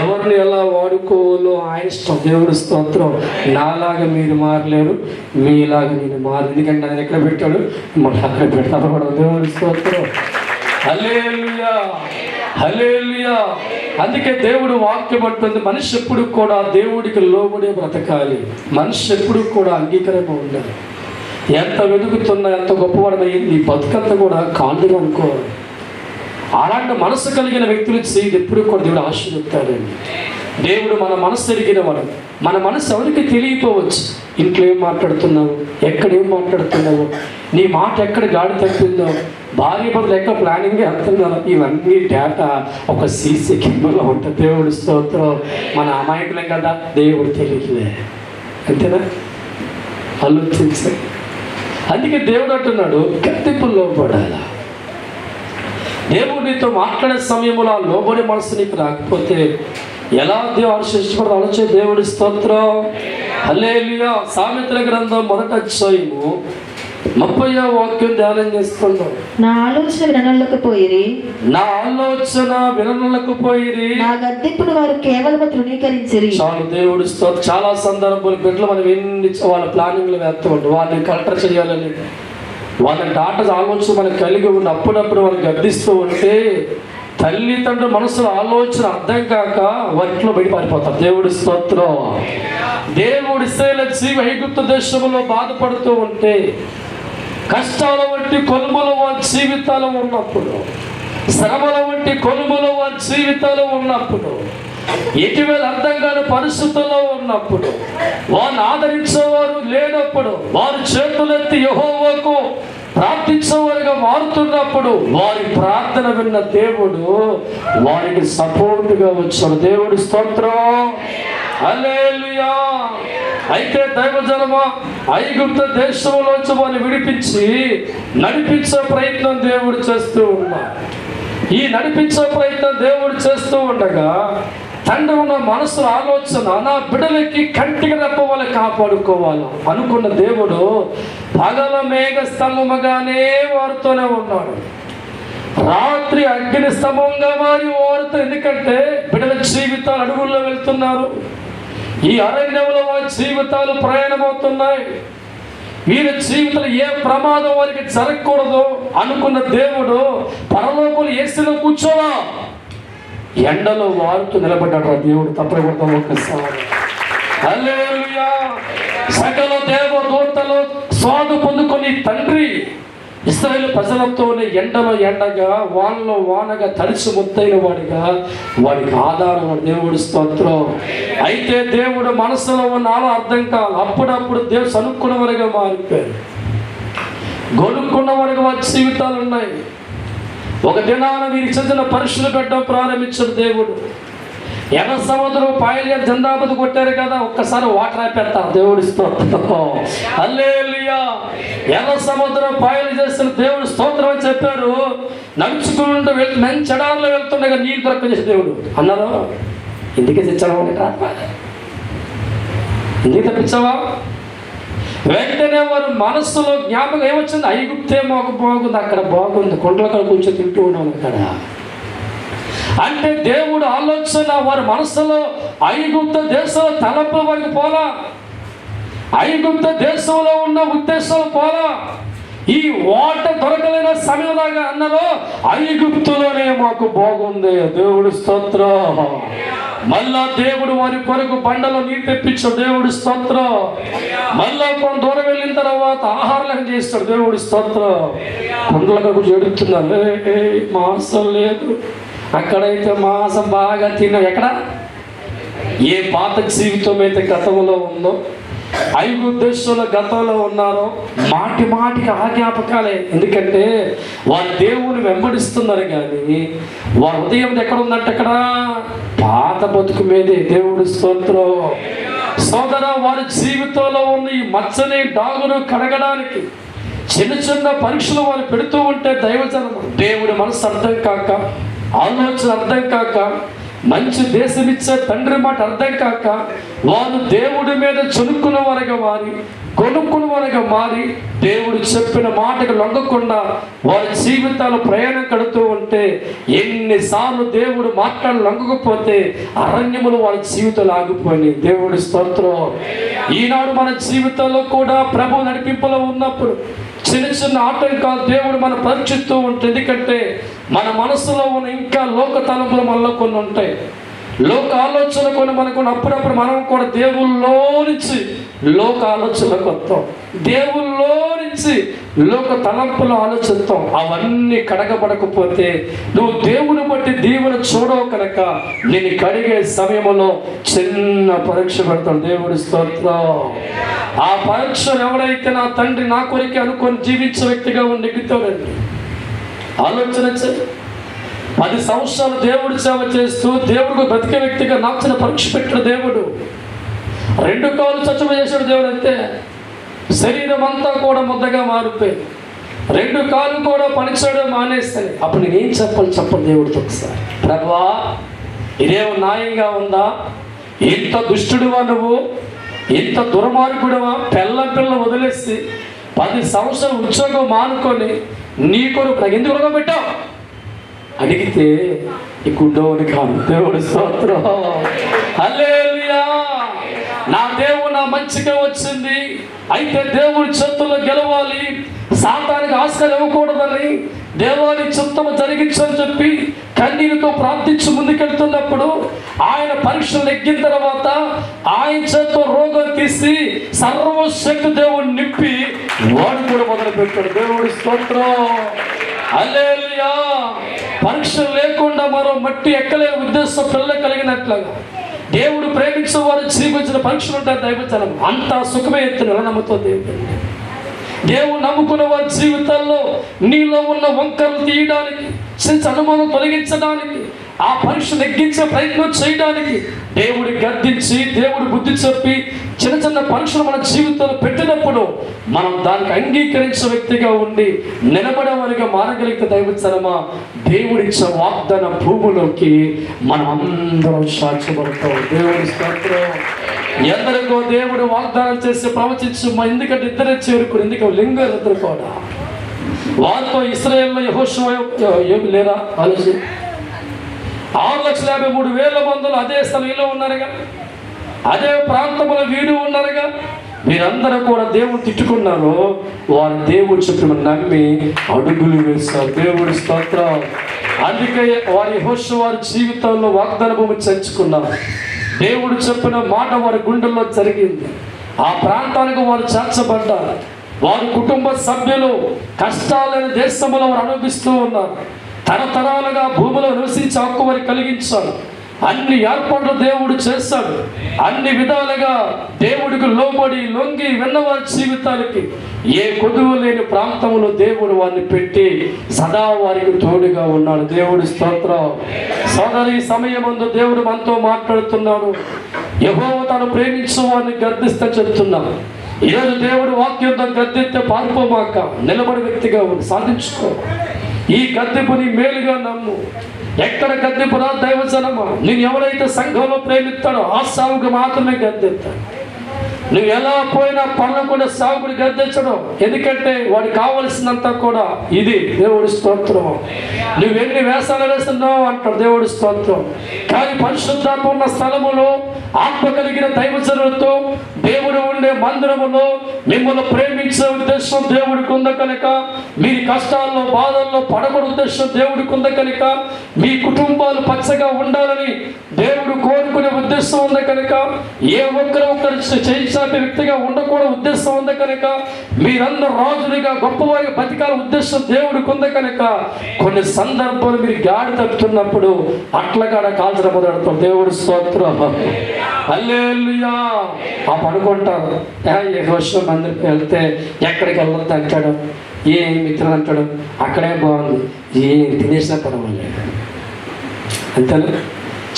ఎవరిని ఎలా వాడుకోవాలో ఆయన ఇష్టం. దేవుడి స్తోత్రం. నాలాగా మీరు మారలేరు, మీలాగా నేను మారు. ఎందుకంటే ఆయన ఎక్కడ పెట్టాడు, మళ్ళీ అక్కడ పెట్టాడు కూడా. దేవుడి స్తోత్రం. హల్లెలూయా, హల్లెలూయా. అందుకే దేవుడు వాక్యం అంటుంది, మనిషి ఎప్పుడు కూడా దేవుడికి లోబడే బ్రతకాలి. మనిషి ఎప్పుడు కూడా అంగీకారంగా ఉండాలి. ఎంత వెతుకుతున్నా, ఎంత గొప్పవాడమై నీ బతుకంతా కూడా కాళ్ళుగా అనుకోవాలి. అలాంటి మనసు కలిగిన వ్యక్తులు చేయదు ఎప్పుడు కూడా దేవుడు ఆశీర్వదిస్తాడండి. దేవుడు మన మనసు ఎరిగిన వాడు. మన మనసు ఎవరికి తెలియపోవచ్చు. ఇంట్లో ఏం మాట్లాడుతున్నావు, ఎక్కడ ఏం మాట్లాడుతున్నావు, నీ మాట ఎక్కడ గాడి తప్పిందో, భార్య బదులు ఎక్కడ ప్లానింగ్ చేస్తున్నావు, ఇవన్నీ డేటా ఒక సీసీ కెమెరాలో ఉంటుంది. దేవుడు స్తోత్రం. మన అమాయకులే కదా, దేవుడు తెలియలే. అంతేనా? ఆలోచించే. అందుకే దేవుడు అంటున్నాడు, కత్తిపుల్లో పడాలా. దేవుడు నీతో మాట్లాడే సమయంలో ఆ లోబడి మనసు నీకు రాకపోతే ఎలా దేవుడు సృష్టిపడదు. ఆలోచన. దేవుడి స్తోత్రం. హల్లెలూయా. సామెతల గ్రంథం 1వ అధ్యాయము 30వ వాక్యం ధ్యానం చేసుకుందాం. నా ఆలోచన వినలేకపోయిరి, నా ఆలోచన వినలేకపోయిరి, నా గద్దింపును వారు కేవలం తృణీకరించిరి. చాలు. దేవుడి స్తోత్రం. చాలా సందర్భాలు బిడ్డలు మనం ఎన్ని వాళ్ళ ప్లానింగ్లు వేస్తూ ఉంటాం. వాళ్ళని కలెక్టర్ చేయాలని, వాళ్ళ డాటా ఆలోచన మనకు కలిగి ఉన్న అప్పుడప్పుడు వాళ్ళని గద్దిస్తూ ఉంటే తల్లిదండ్రుల మనసులో ఆలోచన అర్థం కాక వాటిలో బయట పారిపోతారు. దేవుడి స్తోత్రం. దేవుడి ఇశ్రాయేలు జీవి ఐగుప్తు దేశంలో బాధపడుతూ ఉంటే, కష్టాల వంటి కొలుములు వారి జీవితాలు ఉన్నప్పుడు, శ్రమల వంటి కొలుములు వారి జీవితాలు ఉన్నప్పుడు, ఎటువేళ అర్థం కాని పరిస్థితుల్లో ఉన్నప్పుడు, వారిని ఆదరించేవారు లేనప్పుడు, వారి చేతులెత్తి యెహోవాకు ప్రార్థించేవారుగా మారుతున్నప్పుడు వారి ప్రార్థన విన్న దేవుడు వారికి సపోర్టుగా వచ్చాడు. దేవుడి స్తోత్రం. హల్లెలూయా. అయితే దైవజనమా, ఐగుప్తు దేశంలోంచి వారిని విడిపించి నడిపించే ప్రయత్నం దేవుడు చేస్తూ ఉన్నాడు. ఈ నడిపించే ప్రయత్నం దేవుడు చేస్తూ ఉండగా తండ్రి ఉన్న మనసు ఆలోచన, నా బిడ్డలకి కంటికి రెప్ప వల్ల కాపాడుకోవాలి అనుకున్న దేవుడు పగల మేఘ స్తంభముగానే వారితోనే ఉన్నాడు, రాత్రి అగ్ని స్తంభంగా మారి వారితో. ఎందుకంటే బిడ్డల జీవితాలు అడుగుల్లో వెళ్తున్నారు. ఈ అరణ్యంలో వారి జీవితాలు ప్రయాణమవుతున్నాయి. వీరి జీవితంలో ఏ ప్రమాదం వారికి జరగకూడదు అనుకున్న దేవుడు పరలోకంలో యేసులో కూర్చోవా, ఎండలో వారుతూ నిలబడ్డాడు. దేవుడు తప్పకుండా ఒక్కసారి. హల్లెలూయా. సకల దేవదూతలు స్వాదు పొందుకొని తండ్రి ఇశ్రాయేలు ప్రజలతోనే ఎండలో ఎండగా వానలో వానగా తడిసి ముద్దైన వాడిగా వాడికి ఆధారం దేవుడి స్తోత్రం. అయితే దేవుడు మనసులో ఉన్న అర్థం కాదు. అప్పుడప్పుడు దేవుడు సనుక్కున్న వారిగా మారిపోయారు, గొనుక్కున్న వారిగా వారి జీవితాలు ఉన్నాయి. ఒక దినాన వీరి చెందిన పరీక్షలు పెట్టడం ప్రారంభించాడు దేవుడు. ఎర్ర సముద్రం పాయలుగా జందాబదు కొట్టారు కదా, ఒక్కసారి వాటర్ అయిపోతారు. దేవుడి స్తోత్రం. హల్లెలూయా. ఎర్ర సముద్రం పాయలు చేసిన దేవుడు స్తోత్రం అని చెప్పారు. నడుచుకుంటూ మంచి ఎడారిలో వెళ్తుండగా నీళ్ళు దొరక చేసే దేవుడు అన్నారు. ఎందుకే తెచ్చావా, ఎందుకు తప్పించావా? వెంటనే వారు మనస్సులో జ్ఞాపకం ఏమొచ్చింది, ఐగుప్తే మాకు బాగుంది, అక్కడ బాగుంది, కొండల కాడ కూర్చొని తింటూ ఉన్నాం అక్కడ. అంటే దేవుడు ఆలోచన వారి మనసులో ఐగుప్తు దేశంలో తలపుల వరకు పోలా, ఐగుప్తు దేశంలో ఉన్న ఉద్దేశాలు పోలా. ఈ వాట దొరకలేని సమయంలాగా అన్నారు, ఐగుప్తులోనే మాకు బాగుంది. దేవుడు స్తోత్రం. మళ్ళా దేవుడు వారి కొరకు బండలో నీరు తెప్పించాడు. దేవుడి స్తోత్రం. మళ్ళా కొంత దూరం వెళ్ళిన తర్వాత ఆహారం చేస్తాడు. దేవుడి స్తోత్రం. కొండలకు జడుతున్నారు, మాంసం లేదు. అక్కడైతే మాంసం బాగా తిన్నాడు. ఎక్కడ ఏ పాత జీవితం అయితే గతంలో ఉందో, ఐగుప్తు దేశంలో గతంలో ఉన్నారో, మాటి మాటికి ఆ జ్ఞాపకాలే. ఎందుకంటే వారు దేవుని వెంబడిస్తున్నారు, కానీ వారి హృదయం ఎక్కడ ఉందంటే అక్కడ పాత బతుకు మీదే. దేవుడి స్తోత్రం. సోదర, వారి జీవితంలో ఉన్న ఈ మచ్చని డాగును కడగడానికి చిన్న చిన్న పరీక్షలు వారు పెడుతూ ఉంటే దైవజనం దేవుడి మనసు అర్థం కాక, ఆలోచన అర్థం కాక మంచి దేశం ఇచ్చే తండ్రి మాట అర్థం కాక వారు దేవుడి మీద చునుక్కున్న వారుగా మారి, కొనుక్కున్న వారుగా మారి, దేవుడు చెప్పిన మాటకు లొంగకుండా వారి జీవితాలు ప్రయాణం కడుతూ ఉంటే, ఎన్నిసార్లు దేవుడు మాటలు లొంగకపోతే అరణ్యములు వాళ్ళ జీవితాలు ఆగిపోయినాయి. దేవుడి స్తోత్రం. ఈనాడు మన జీవితంలో కూడా ప్రభు నడిపింపులో ఉన్నప్పుడు చిన్న చిన్న ఆటంకాలు దేవుడు మనం పరీక్షిస్తూ ఉంటుంది. ఎందుకంటే మన మనసులో ఉన్న ఇంకా లోక తలంపులు మనలో కొన్ని ఉంటాయి, లోక ఆలోచనలు కొన్ని మనకు అప్పుడప్పుడు మనం కూడా దేవుల్లో నుంచి లోక ఆలోచనలకు వస్తాం, దేవుల్లో నుంచి లోక తలంపులు ఆలోచిస్తాం. అవన్నీ కడగబడకపోతే నువ్వు దేవుని బట్టి దీవెన చూడవు కనుక నేను కడిగే సమయంలో చిన్న పరీక్ష పెడతాడు. దేవుడి స్తోత్రం. ఆ పరీక్షను ఎవరైతే నా తండ్రి నా కొరికి అనుకొని జీవించే వ్యక్తిగా ఉండి నెగ్గుతాడండి. ఆలోచన 10 సంవత్సరాలు దేవుడి సేవ చేస్తూ దేవుడికి బ్రతికే వ్యక్తిగా నాకు చిన్న పరీక్ష పెట్టిన దేవుడు. 2 కాళ్ళు చచ్చుమ చేశాడు దేవుడు. అంతే, శరీరం అంతా కూడా ముద్దగా మారిపోయింది. 2 కాళ్ళు కూడా పనిచేయడం మానేస్తాయి. అప్పుడు నేనేం చెప్పండి దేవుడితో ఒకసారి, ప్రభువా ఇదేమో న్యాయంగా ఉందా? ఇంత దుష్టుడువా నువ్వు, ఇంత దుర్మార్గుడువా? పిల్ల వదిలేసి 10 సంవత్సరాలు ఉద్యోగం మానుకొని నీ కొరకు నాకు ఎందుకు రుణం పెట్టావు అడిగితే ఈ గుడ్డోని కాదు. దేవుడి స్తోత్రం. హల్లెలూయా. నా దేవుడు నా మంచిగా వచ్చింది, అయితే దేవుడి చేతుల్లో గెలవాలి, సాతానికి ఆస్కారం ఇవ్వకూడదని దేవాని చిత్తము జరిగించని చెప్పి కన్నీరుతో ప్రార్థించి ముందుకెళ్తున్నప్పుడు ఆయన పరీక్షలు ఎక్కిన తర్వాత ఆయన చేతితో రోగం తీసి సర్వశక్తి దేవుడు నింపి వాడు కూడా మొదలుపెట్టాడు. దేవుడి స్తోత్రం. హల్లెలూయా. పరీక్షలు లేకుండా మరో మట్టి ఎక్కలే ఉద్దేశం పిల్ల కలిగినట్లుగా దేవుడు ప్రేమించిన వారు జీవించిన పరీక్షలు ఉంటారు. దైవజనం అంత సుఖమే ఎత్తున నమ్ముతో దేవుడు నమ్ముకున్న వారి జీవితాల్లో నీలో ఉన్న వంకరలు తీయడానికి, అనుమానం తొలగించడానికి, ఆ పరీక్ష నెగ్గించే ప్రయత్నం చేయడానికి దేవుడి గద్దించి దేవుడు బుద్ధి చెప్పి చిన్న చిన్న పరీక్షలు మన జీవితంలో పెట్టినప్పుడు మనం దానికి అంగీకరించే వ్యక్తిగా ఉండి నిలబడేవారిగా మారగలిగితే దైవజనమా దేవుడిచ్చే వాగ్దాన భూములోకి మనం అందరం సాక్ష్యపడతాం. దేవుడి స్తోత్రం. ఎందరికో దేవుడు వాగ్దానం చేసి ప్రవచించు, ఎందుకంటే ఇద్దరే చేరుకుని, ఎందుకంటే లింగాలు ఇద్దరు కూడా వారితో ఇశ్రాయేల్లో యెహోషువ లేరా ఆలోచన 6,53,000 మందులు అదే స్థలంలో ఉన్నారుగా, అదే ప్రాంతంలో వీరు ఉన్నారుగా. మీరందరూ కూడా దేవుడు తిట్టుకున్నారు, వారు దేవుడు చెప్పిన నమ్మి అడుగులు వేస్తారు. దేవుడి స్తోత్రం. అందుకే వారి యెహోషువ వారి జీవితంలో వాగ్దాన భూమి చర్చుకున్నారు. దేవుడు చెప్పిన మాట వారి గుండెల్లో జరిగింది. ఆ ప్రాంతానికి వారు చేర్చబడ్డారు. వారి కుటుంబ సభ్యులు కష్టాలైన దేశంలో వారు అనుభవిస్తూ ఉన్నారు. తరతరాలుగా భూమిలో నివసించే హక్కు వారికి కలిగించాడు. అన్ని ఏర్పాట్లు దేవుడు చేశాడు. అన్ని విధాలుగా దేవుడికి లోబడి లొంగి విన్నవారి జీవితాలకి ఏ కొదువు లేని ప్రాంతంలో దేవుడు వారిని పెట్టి సదా వారికి తోడుగా ఉన్నాడు. దేవుడి స్తోత్రం. సోదరి సమయమందు దేవుడు మనతో మాట్లాడుతున్నాడు. యెహోవా తాను ప్రేమించు వారిని గర్దిస్తా చెప్తున్నాడు. ఈరోజు దేవుడు వాక్యంతో గద్దెత్తే పారిపోమాక, నిలబడి వ్యక్తిగా ఉండి సాధించుకో. ఈ గద్దెపు నీ మేలుగా నమ్ము. ఎక్కడ గద్దెపురా దైవజనమా, నేను ఎవరైతే సంఘంలో ప్రేమిస్తాడో ఆ సాగుకు మాత్రమే గద్దెత్తాడు. నువ్వు ఎలా పోయినా పనులు సాగుని గద్దించడం, ఎందుకంటే వాడికి కావలసినంత కూడా ఇది. దేవుడి స్తోత్రం. నువ్వు ఎన్ని వేషాలు వేస్తున్నావు అంటాడు. దేవుడి స్తోత్రం. కానీ పరిశుద్ధాత్మ ఉన్న స్థలములో ఆత్మ కలిగిన దైవజనులతో దేవుడు ఉండే మందిరములో మిమ్మల్ని ప్రేమించే ఉద్దేశం దేవుడికి ఉంది కనుక, మీ కష్టాల్లో బాధల్లో పడకూడదు ఉద్దేశం దేవుడికి ఉంది కనుక, మీ కుటుంబాలు పచ్చగా ఉండాలని దేవుడు కోరుకునే ఉద్దేశం ఉంది కనుక, ఏ ఒక్కరు చేయించాలి వ్యక్తిగా ఉండకూడదు ఉద్దేశం ఉంది కనుక, మీరందరూ రాజులుగా గొప్పవారిగా బతికాల ఉద్దేశం దేవుడికి ఉంది కనుక, కొన్ని సందర్భాలు మీరు గాడి తప్పుతున్నప్పుడు అట్లగాడ కాల్చడం మొదలెడతాం. దేవుడి స్తోత్రం. హల్లెలూయా. ఆ పడుకుంటారు. ఏ వర్షం మందిరికి వెళ్తే ఎక్కడికి వెళ్ళొద్దు అంటాడు, ఏ మిత్రులు అంటాడు, అక్కడే బాగుంది, ఏం తినేసినా పర్వాలేదు అంతే.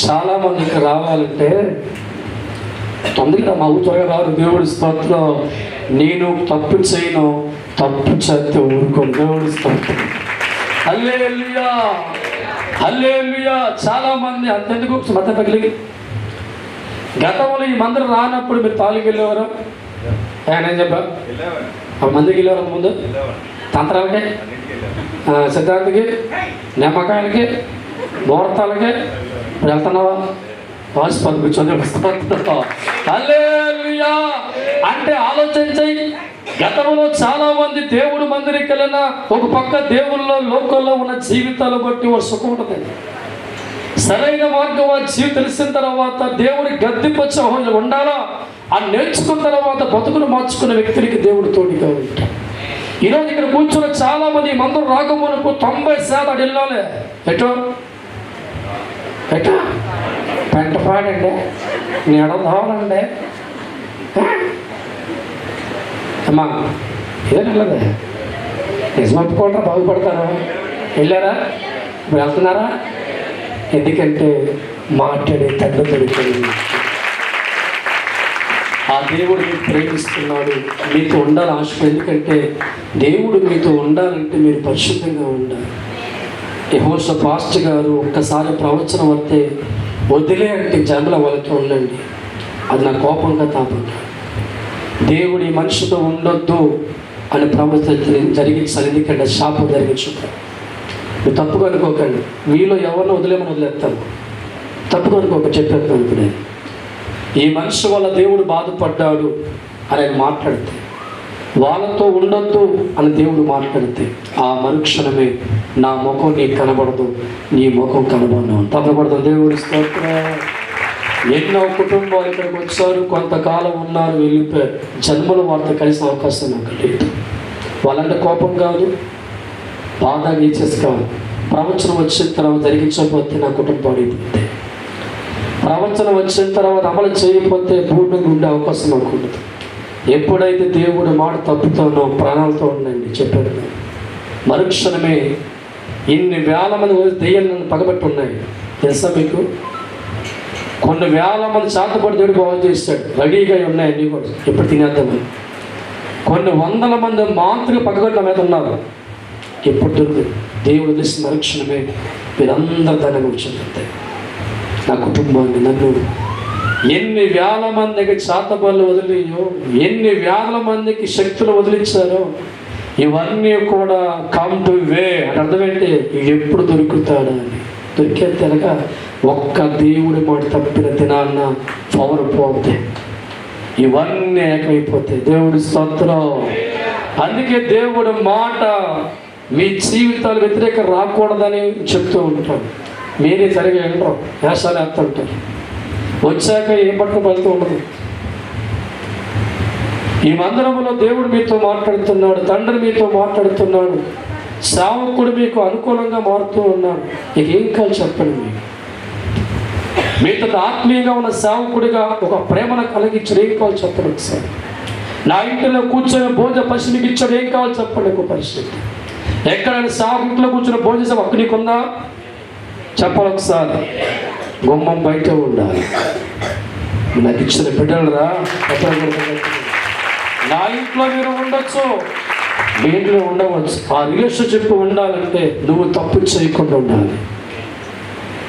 చాలా మందికి రావాలంటే తొందరగా మా త్వరగా రాదు. దేవుడి స్తోత్రం. నేను తప్పు చేయను, తప్పు చేస్తే ఊరుకోను. దేవుడి స్తోత్రం. హల్లెలూయా, హల్లెలూయా. చాలా మంది అంతెందుకు మత పగిలి గతంలో ఈ మందిరం రానప్పుడు మీరు తాళికి వెళ్ళేవారు. నేను చెప్పా మందికి వెళ్ళేవారు ముందు తంత్రాలకి, సిద్ధాంతకి, నిమ్మకాయలకి, ముహూర్తాలకి. ఇప్పుడు వెళ్తున్నావా? వాసిపతి కూర్చొని హల్లెలూయా అంటే ఆలోచించాయి. గతంలో చాలా మంది దేవుడు మందిరికి వెళ్ళిన ఒక పక్క దేవుళ్ళలో లోకంలో ఉన్న జీవితాలు బట్టి వారు సుఖం ఉంటుంది. సరైన మార్గం వారి జీవితం తెలిసిన తర్వాత దేవుడి గద్దెపచ్చ ఉండాలా అని నేర్చుకున్న తర్వాత బతుకును మార్చుకున్న వ్యక్తులకి దేవుడు తోడుగా ఉంటాడు. ఈరోజు ఇక్కడ కూర్చున్న చాలా మంది మందరం రాకమునకు 90% వెళ్ళాలి. ఎటో పెంటపాడండి, నీడదావాలండి. అమ్మా ఏం వెళ్ళదే నిజం ఒప్పుకోండి, బాగుపడతారా? వెళ్ళారా? ఇప్పుడు వెళ్తున్నారా? ఎందుకంటే మాట్లాడే తండ్రి దొరికింది. ఆ దేవుడు మీకు ప్రేమిస్తున్నాడు, మీతో ఉండాలని ఆశ. ఎందుకంటే దేవుడు మీతో ఉండాలంటే మీరు పరిశుద్ధంగా ఉండాలి. యెహోషా పాస్టర్ గారు ఒక్కసారి ప్రవచనం వస్తే వదిలే అంటే జన్మల వాళ్ళతో ఉండండి. అది నా కోపంగా తాపంగా దేవుడు ఈ మనిషితో ఉండొద్దు అని ప్రవచన జరిగించాలి. ఎందుకంటే శాపం జరిగించుంటారు. మీరు తప్పుగా అనుకోకండి, మీలో ఎవరినో వదిలేమని వదిలేస్తాను. తప్పుగా అనుకోక చెప్పాను. ఇప్పుడే ఈ మనిషి వల్ల దేవుడు బాధపడ్డాడు అని ఆయన మాట్లాడితే, వాళ్ళతో ఉండొద్దు అని దేవుడు మాట్లాడితే ఆ మరుక్షణమే నా ముఖం నీకు కనబడదు, నీ ముఖం కనబడను తప్పబడదు. దేవుడి స్తోత్రం. ఎన్నో కుటుంబాలు ఇక్కడికి వచ్చారు, కొంతకాలం ఉన్నారు, వెళ్ళిపోయారు. జన్మల వారితో కలిసిన అవకాశం నాకు లేదు. వాళ్ళంటే కోపం కాదు, బాధ గీచేసి కాదు. ప్రవచనం వచ్చిన తర్వాత జరిగించకపోతే నా కుటుంబం అడిగిపోతే, ప్రవచనం వచ్చిన తర్వాత అమలు చేయకపోతే భూమి మీద ఉండే అవకాశం నాకు ఉండదు. ఎప్పుడైతే దేవుడు మాట తప్పుతానో ప్రాణాలతో ఉండండి చెప్పాడు. మరుక్షణమే ఇన్ని వేల మంది దెయ్యాలు నన్ను పగబట్టి ఉన్నాయి తెలుసా మీకు? కొన్ని వేల మంది చేతపడి దేవుడు బాగు చేస్తాడు, రెడీగా ఉన్నాయి అన్నీ కూడా ఎప్పుడు తినేద్దామని. కొన్ని వందల మంది మాత్రమే పగబట్టి నా మీద ఉన్నారు. ఎప్పుడు దేవుడు తెలిసిన మరుక్షణమే మీరందరూ దాన్ని కూర్చుంటే నా కుటుంబాన్ని, నన్ను ఎన్ని వేల మందికి చేతబడులు వదిలియో, ఎన్ని వేల మందికి శక్తులు వదిలించారో, ఇవన్నీ కూడా కమ్ టు వే అని అర్థమేంటి? ఎప్పుడు దొరుకుతాడా అని. దొరికే తెలక ఒక్క దేవుడి మాట తప్పిన దినాన్న పవర్ పోతే ఇవన్నీ ఏకమైపోతాయి. దేవుడి స్తోత్రం. అందుకే దేవుడి మాట మీ జీవితాలు వ్యతిరేకం రాకూడదని చెప్తూ ఉంటాడు. మీరే సరిగా వెళ్ళరు, వేషాలు వేస్తుంటారు. వచ్చాక ఏ పట్టుకు వెళ్తూ ఉండదు. ఈ మందిరంలో దేవుడు మీతో మాట్లాడుతున్నాడు, తండ్రి మీతో మాట్లాడుతున్నాడు, సేవకుడు మీకు అనుకూలంగా మారుతూ ఉన్నాడు. ఇక ఏం కాదు చెప్పండి. మీతో ఆత్మీయంగా ఉన్న సేవకుడిగా ఒక ప్రేమను కలిగించాడు. ఏం కావాలి చెప్పండి ఒకసారి. నా ఇంటిలో కూర్చొని భోజన పశువుకి ఇచ్చాడు. ఏం కావాలి చెప్పండి ఒక పరిస్థితి. ఎక్కడైనా సేవకుడిలో కూర్చొని భోజనం అక్కడ నీకుందా చెప్పాలి ఒకసారి. గుమ్మం బయట ఉండాలి. నాకు ఇచ్చిన బిడ్డలరా, నా ఇంట్లో మీరు ఉండొచ్చు, మీ ఇంట్లో ఉండవచ్చు. ఆ రిలేషన్షిప్ ఉండాలంటే నువ్వు తప్పు చేయకుండా ఉండాలి,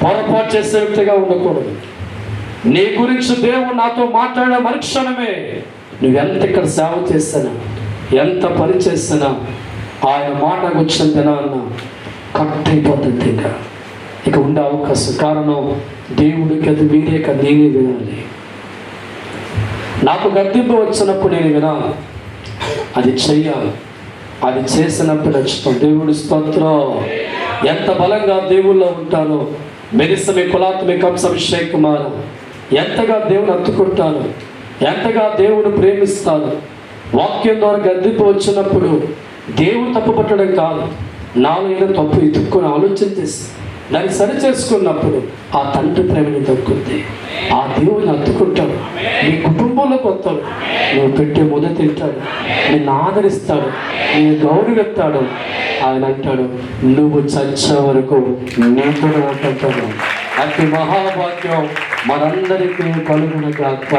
పొరపాటు చేసే వ్యక్తిగా ఉండకూడదు. నీ గురించి దేవుడు నాతో మాట్లాడిన మరుక్షణమే నువ్వెంత ఇక్కడ సేవ చేసినా, ఎంత పని చేసినా, ఆయన మాటకు వచ్చిన దినాన్న కట్ అయిపోతుంది. ఇక ఉండే అవకాశం. కారణం దేవుడికి అది వీరేక నేనే వినాలి. నాకు గద్దింపు వచ్చినప్పుడు నేను వినాలి, అది చెయ్యాలి. అది చేసినప్పుడు నచ్చుతాం. దేవుడి స్తోత్రం. ఎంత బలంగా దేవుల్లో ఉంటానో, మెరిసమి కులాత్మి కంసభిషేకుమారు ఎంతగా దేవుని అత్తుకుంటాను, ఎంతగా దేవుని ప్రేమిస్తాను. వాక్యం ద్వారా గద్దింపు వచ్చినప్పుడు దేవుడు తప్పు పట్టడం కాదు, నాలో ఏదో తప్పు ఎత్తుక్కొని ఆలోచన చేసి దాన్ని సరి చేసుకున్నప్పుడు ఆ తండ్రి ప్రేమని దక్కుద్ది. ఆ దేవుని అత్తుకుంటాడు, నీ కుటుంబంలోకి వస్తాడు, నువ్వు పెట్టే ముద్ద తింటాడు, నిన్ను ఆదరిస్తాడు, నేను గౌరవిస్తాడు. ఆయన అంటాడు, నువ్వు చచ్చే వరకు నీతో అంటాడు. అతి మహాభాగ్యం మనందరికీ కలుగును గాక.